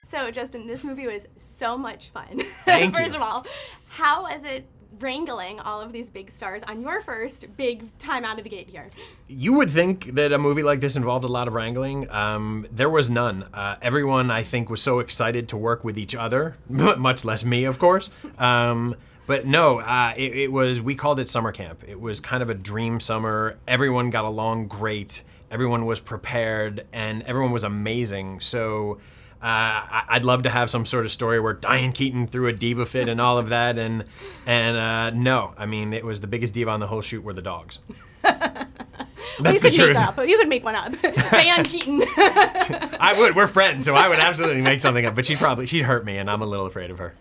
So, Justin, this movie was so much fun. Thank you. First of all, how is it wrangling all of these big stars on your first big time out of the gate here? You would think that a movie like this involved a lot of wrangling. There was none. Everyone, I think, was so excited to work with each other, much less me, of course. But no, we called it summer camp. It was kind of a dream summer. Everyone got along great. Everyone was prepared, and everyone was amazing. So I'd love to have some sort of story where Diane Keaton threw a diva fit and all of that, and no, I mean, it was the biggest diva on the whole shoot were the dogs. That's the truth. You could make one up. Diane Keaton. I would. We're friends, so I would absolutely make something up. But she'd hurt me, and I'm a little afraid of her.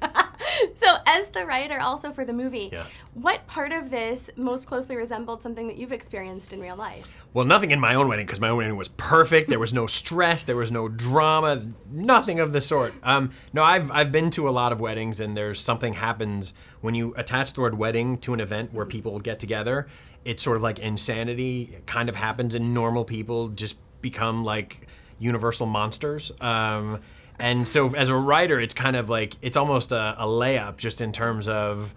So, as the writer also for the movie, yeah. What part of this most closely resembled something that you've experienced in real life? Well, nothing in my own wedding, because my own wedding was perfect. There was no stress. There was no drama. Nothing of the sort. No, I've been to a lot of weddings, and there's something happens when you attach the word wedding to an event where people get together. It's sort of like insanity. It kind of happens, and normal people just become like universal monsters. And so as a writer, it's kind of like, it's almost a layup just in terms of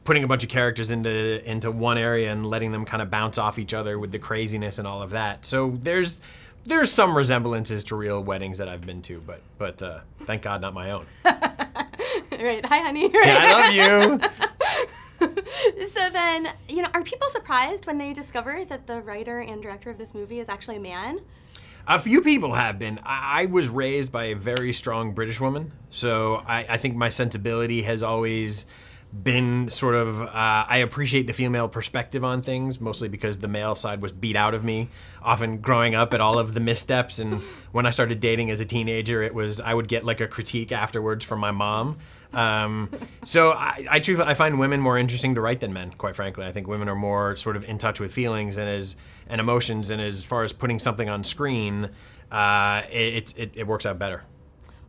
putting a bunch of characters into one area and letting them kind of bounce off each other with the craziness and all of that. So there's some resemblances to real weddings that I've been to, but thank God not my own. Right, hi honey. Right. Yeah, I love you. So then, are people surprised when they discover that the writer and director of this movie is actually a man? A few people have been. I was raised by a very strong British woman, so I think my sensibility has always been sort of, I appreciate the female perspective on things, mostly because the male side was beat out of me, often growing up at all of the missteps, and when I started dating as a teenager, I would get like a critique afterwards from my mom. So I find women more interesting to write than men, quite frankly. I think women are more sort of in touch with feelings and emotions, and as far as putting something on screen, it works out better.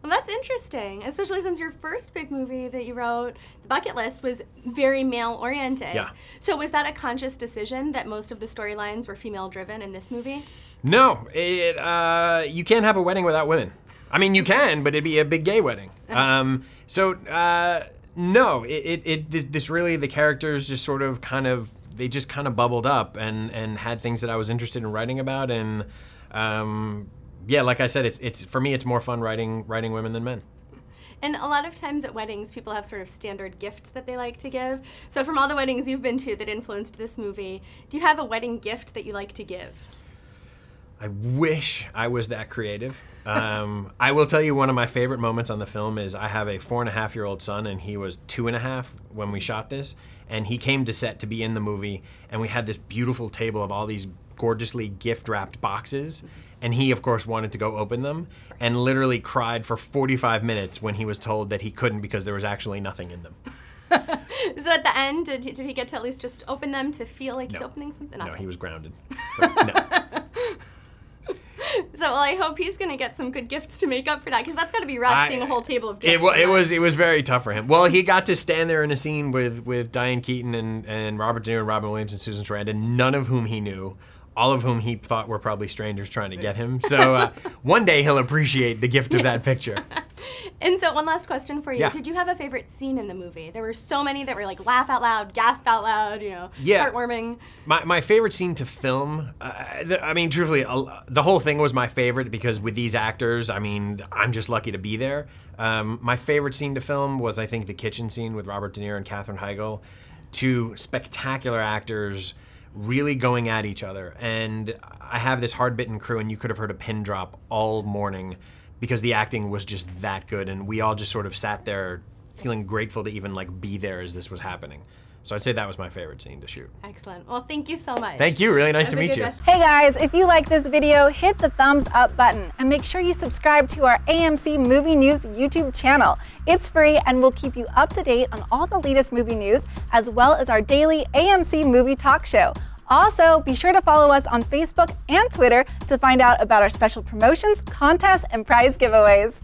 Well, that's interesting, especially since your first big movie that you wrote, The Bucket List, was very male-oriented. Yeah. So was that a conscious decision that most of the storylines were female-driven in this movie? No, you can't have a wedding without women. I mean, you can, but it'd be a big gay wedding. No, this really, the characters just sort of they just kind of bubbled up and had things that I was interested in writing about, and yeah, like I said, for me, it's more fun writing women than men. And a lot of times at weddings, people have sort of standard gifts that they like to give. So from all the weddings you've been to that influenced this movie, do you have a wedding gift that you like to give? I wish I was that creative. I will tell you one of my favorite moments on the film is I have a 4.5-year-old son, and he was 2.5 when we shot this, and he came to set to be in the movie, and we had this beautiful table of all these gorgeously gift-wrapped boxes, and he, of course, wanted to go open them, and literally cried for 45 minutes when he was told that he couldn't because there was actually nothing in them. So at the end, did he get to at least just open them to feel like he's opening something? No, he was grounded. No. So, well, I hope he's going to get some good gifts to make up for that, because that's got to be rough, seeing a whole table of gifts. It was very tough for him. Well, he got to stand there in a scene with Diane Keaton and Robert De Niro and Robin Williams and Susan Sarandon, none of whom he knew, all of whom he thought were probably strangers trying to get him. So one day he'll appreciate the gift of that picture. And so one last question for you. Yeah. Did you have a favorite scene in the movie? There were so many that were like laugh out loud, gasp out loud, heartwarming. My favorite scene to film, I mean, truthfully, the whole thing was my favorite because with these actors, I mean, I'm just lucky to be there. My favorite scene to film was, I think, the kitchen scene with Robert De Niro and Katherine Heigl. Two spectacular actors really going at each other. And I have this hard-bitten crew, and you could have heard a pin drop all morning because the acting was just that good, and we all just sort of sat there feeling grateful to even like be there as this was happening. So I'd say that was my favorite scene to shoot. Excellent. Well, thank you so much. Thank you. Really nice to meet you. Hey guys, if you like this video, hit the thumbs up button and make sure you subscribe to our AMC Movie News YouTube channel. It's free and will keep you up to date on all the latest movie news, as well as our daily AMC movie talk show. Also, be sure to follow us on Facebook and Twitter to find out about our special promotions, contests, and prize giveaways.